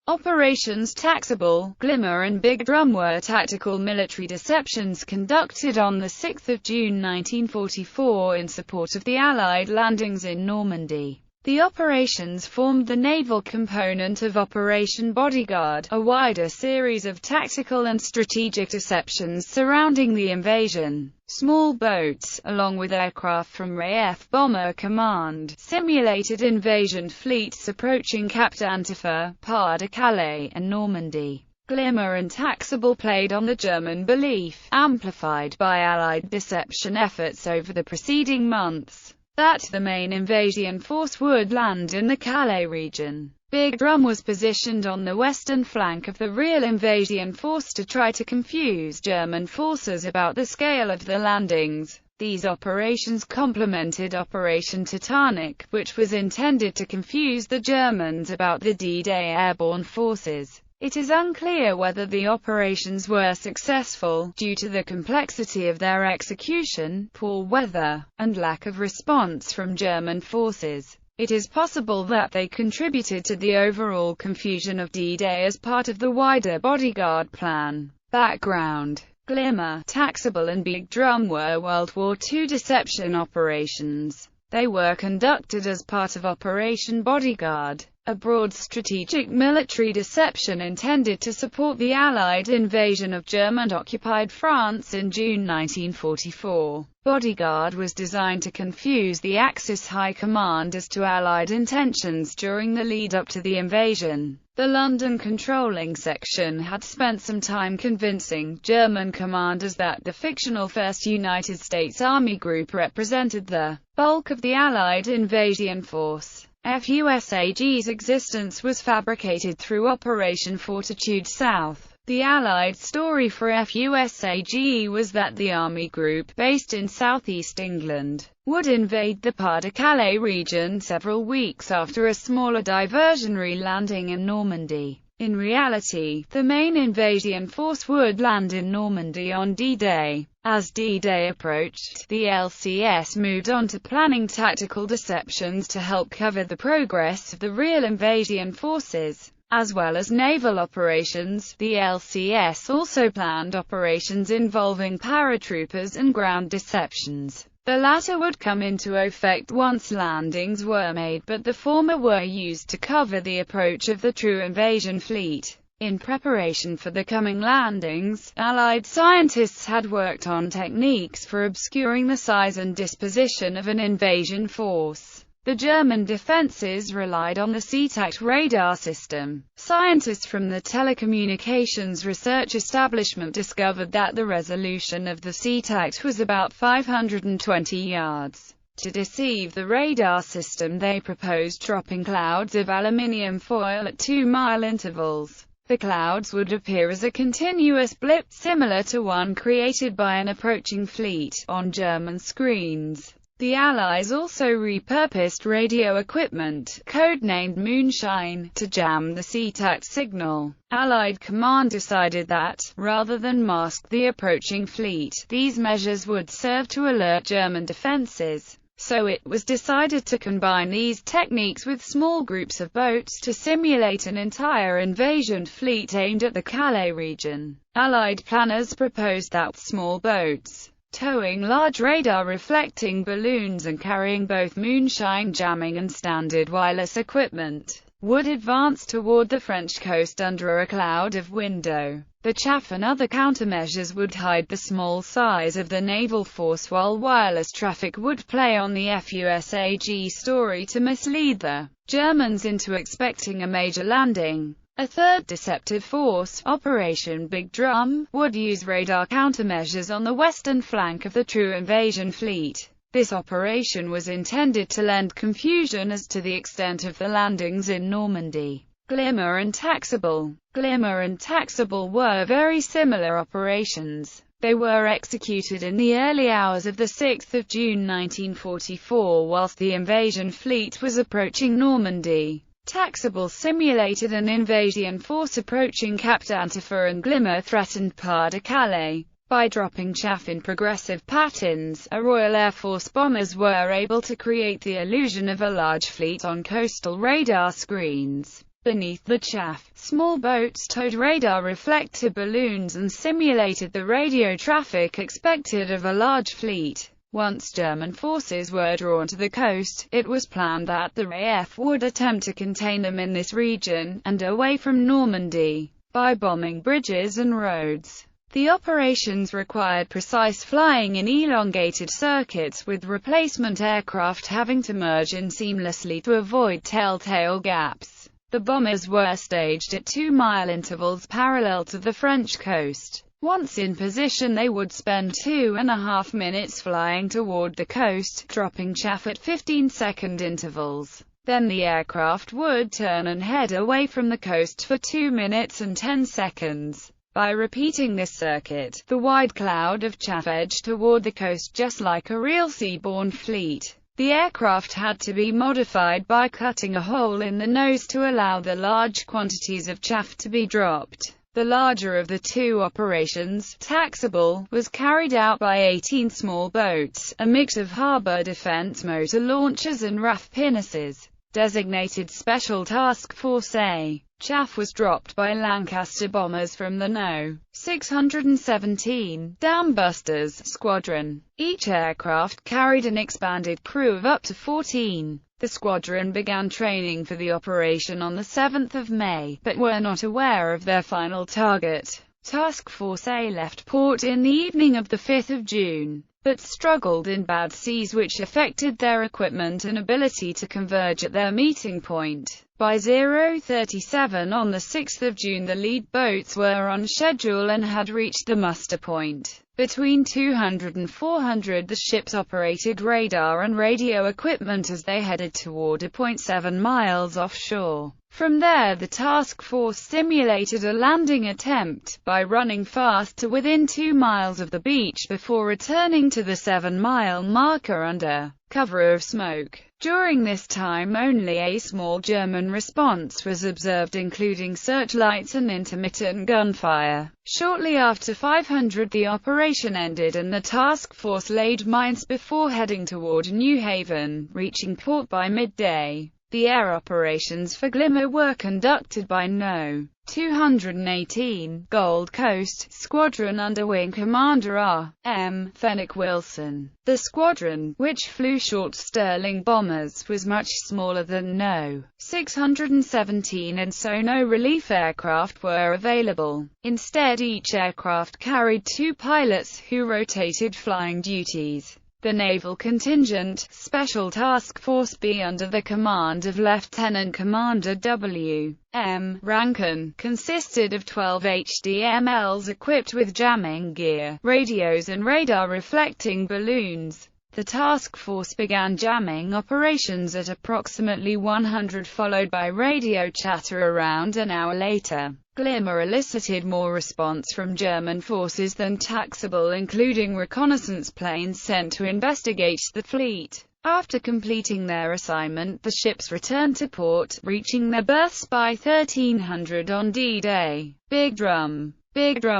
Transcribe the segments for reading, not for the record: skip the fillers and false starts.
Operations Taxable, Glimmer and Big Drum were tactical military deceptions conducted on 6 June 1944 in support of the Allied landings in Normandy. The operations formed the naval component of Operation Bodyguard, a wider series of tactical and strategic deceptions surrounding the invasion. Small boats, along with aircraft from RAF Bomber Command, simulated invasion fleets approaching Cap d'Antifer, Pas-de-Calais, and Normandy. Glimmer and Taxable played on the German belief, amplified by Allied deception efforts over the preceding months, that the main invasion force would land in the Calais region. Big Drum was positioned on the western flank of the real invasion force to try to confuse German forces about the scale of the landings. These operations complemented Operation Titanic, which was intended to confuse the Germans about the D-Day airborne forces. It is unclear whether the operations were successful, due to the complexity of their execution, poor weather, and lack of response from German forces. It is possible that they contributed to the overall confusion of D-Day as part of the wider Bodyguard plan. Background: Glimmer, Taxable and Big Drum were World War II deception operations. They were conducted as part of Operation Bodyguard, a broad strategic military deception intended to support the Allied invasion of German-occupied France in June 1944. Bodyguard was designed to confuse the Axis High Command as to Allied intentions during the lead-up to the invasion. The London controlling section had spent some time convincing German commanders that the fictional 1st United States Army Group represented the bulk of the Allied invasion force. FUSAG's existence was fabricated through Operation Fortitude South. The Allied story for FUSAG was that the Army Group, based in southeast England, would invade the Pas-de-Calais region several weeks after a smaller diversionary landing in Normandy. In reality, the main invasion force would land in Normandy on D-Day. As D-Day approached, the LCS moved on to planning tactical deceptions to help cover the progress of the real invasion forces. As well as naval operations, the LCS also planned operations involving paratroopers and ground deceptions. The latter would come into effect once landings were made, but the former were used to cover the approach of the true invasion fleet. In preparation for the coming landings, Allied scientists had worked on techniques for obscuring the size and disposition of an invasion force. The German defenses relied on the SeaTact radar system. Scientists from the telecommunications research establishment discovered that the resolution of the SeaTact was about 520 yards. To deceive the radar system, they proposed dropping clouds of aluminium foil at 2-mile intervals. The clouds would appear as a continuous blip, similar to one created by an approaching fleet, on German screens. The Allies also repurposed radio equipment, codenamed Moonshine, to jam the SeaTact signal. Allied command decided that, rather than mask the approaching fleet, these measures would serve to alert German defenses. So it was decided to combine these techniques with small groups of boats to simulate an entire invasion fleet aimed at the Calais region. Allied planners proposed that small boats, towing large radar-reflecting balloons and carrying both moonshine jamming and standard wireless equipment, would advance toward the French coast under a cloud of window. The chaff and other countermeasures would hide the small size of the naval force, while wireless traffic would play on the FUSAG story to mislead the Germans into expecting a major landing. A third deceptive force, Operation Big Drum, would use radar countermeasures on the western flank of the true invasion fleet. This operation was intended to lend confusion as to the extent of the landings in Normandy. Glimmer and Taxable. Glimmer and Taxable were very similar operations. They were executed in the early hours of 6 June 1944 whilst the invasion fleet was approaching Normandy. Taxable simulated an invasion force approaching Cap d'Antifer, and Glimmer threatened Pas-de-Calais. By dropping chaff in progressive patterns, Royal Air Force bombers were able to create the illusion of a large fleet on coastal radar screens. Beneath the chaff, small boats towed radar reflector balloons and simulated the radio traffic expected of a large fleet. Once German forces were drawn to the coast, it was planned that the RAF would attempt to contain them in this region, and away from Normandy, by bombing bridges and roads. The operations required precise flying in elongated circuits, with replacement aircraft having to merge in seamlessly to avoid telltale gaps. The bombers were staged at 2-mile intervals parallel to the French coast. Once in position, they would spend 2.5 minutes flying toward the coast, dropping chaff at 15-second intervals. Then the aircraft would turn and head away from the coast for 2 minutes and 10 seconds. By repeating this circuit, the wide cloud of chaff edged toward the coast just like a real seaborne fleet. The aircraft had to be modified by cutting a hole in the nose to allow the large quantities of chaff to be dropped. The larger of the two operations, taxable, was carried out by 18 small boats, a mix of harbor defense motor launchers and RAF pinnaces, designated Special Task Force A. Chaff was dropped by Lancaster bombers from the No. 617 Dambusters Squadron. Each aircraft carried an expanded crew of up to 14. The squadron began training for the operation on the 7th of May, but were not aware of their final target. Task Force A left port in the evening of the 5th of June, but struggled in bad seas which affected their equipment and ability to converge at their meeting point. By 0:37 on the 6th of June the lead boats were on schedule and had reached the muster point. Between 200 and 400 the ships operated radar and radio equipment as they headed toward a point 7 miles offshore. From there the task force simulated a landing attempt, by running fast to within 2 miles of the beach before returning to the 7-mile marker under cover of smoke. During this time only a small German response was observed, including searchlights and intermittent gunfire. Shortly after 500 the operation ended and the task force laid mines before heading toward New Haven, reaching port by midday. The air operations for Glimmer were conducted by No. 218 Gold Coast Squadron under Wing Commander R. M. Fenwick Wilson. The squadron, which flew short Sterling bombers, was much smaller than No. 617, and so no relief aircraft were available. Instead, each aircraft carried 2 pilots who rotated flying duties. The naval contingent, Special Task Force B under the command of Lieutenant Commander W. M. Rankin, consisted of 12 HDMLs equipped with jamming gear, radios and radar reflecting balloons. The task force began jamming operations at approximately 100, followed by radio chatter around an hour later. Glimmer elicited more response from German forces than taxable, including reconnaissance planes sent to investigate the fleet. After completing their assignment, the ships returned to port, reaching their berths by 1300 on D-Day. Big Drum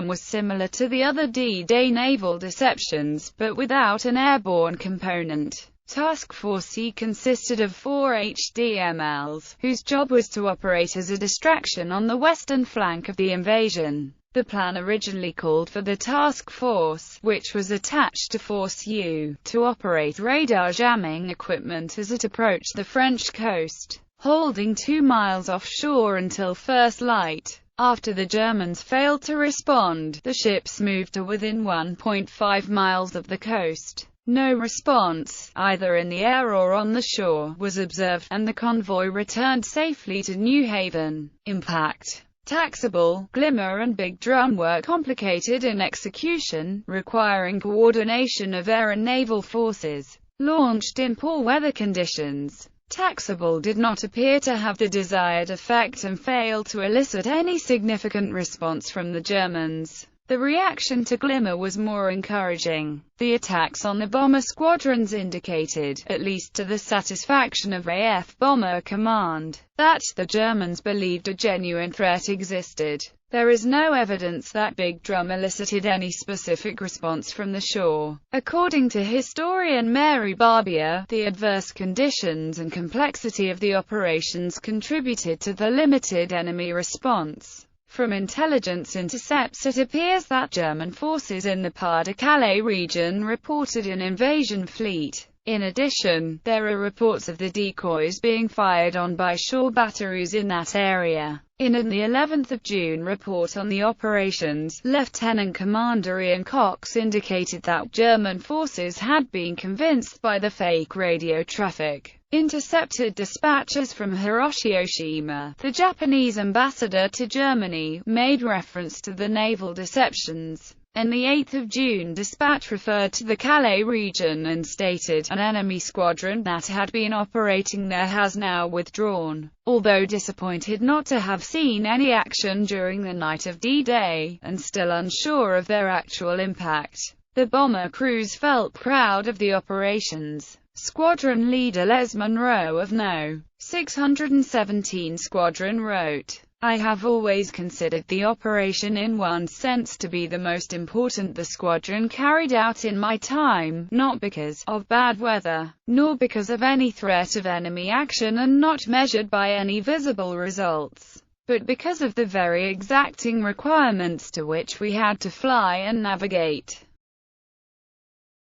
was similar to the other D-Day naval deceptions, but without an airborne component. Task Force C consisted of 4 HDMLs, whose job was to operate as a distraction on the western flank of the invasion. The plan originally called for the task force, which was attached to Force U, to operate radar jamming equipment as it approached the French coast, holding 2 miles offshore until first light. After the Germans failed to respond, the ships moved to within 1.5 miles of the coast. No response, either in the air or on the shore, was observed, and the convoy returned safely to New Haven. Impact. Taxable, Glimmer and Big Drum were complicated in execution, requiring coordination of air and naval forces. Launched in poor weather conditions, Taxable did not appear to have the desired effect and failed to elicit any significant response from the Germans. The reaction to Glimmer was more encouraging. The attacks on the bomber squadrons indicated, at least to the satisfaction of RAF Bomber Command, that the Germans believed a genuine threat existed. There is no evidence that Big Drum elicited any specific response from the shore. According to historian Mary Barbier, the adverse conditions and complexity of the operations contributed to the limited enemy response. From intelligence intercepts it appears that German forces in the Pas-de-Calais region reported an invasion fleet. In addition, there are reports of the decoys being fired on by shore batteries in that area. In the 11th of June report on the operations, Lieutenant Commander Ian Cox indicated that German forces had been convinced by the fake radio traffic. Intercepted dispatches from Hiroshima. The Japanese ambassador to Germany made reference to the naval deceptions. And the 8th of June dispatch referred to the Calais region and stated, an enemy squadron that had been operating there has now withdrawn. Although disappointed not to have seen any action during the night of D-Day, and still unsure of their actual impact, the bomber crews felt proud of the operations. Squadron leader Les Munro of No. 617 Squadron wrote, I have always considered the operation in one sense to be the most important the squadron carried out in my time, not because of bad weather, nor because of any threat of enemy action and not measured by any visible results, but because of the very exacting requirements to which we had to fly and navigate.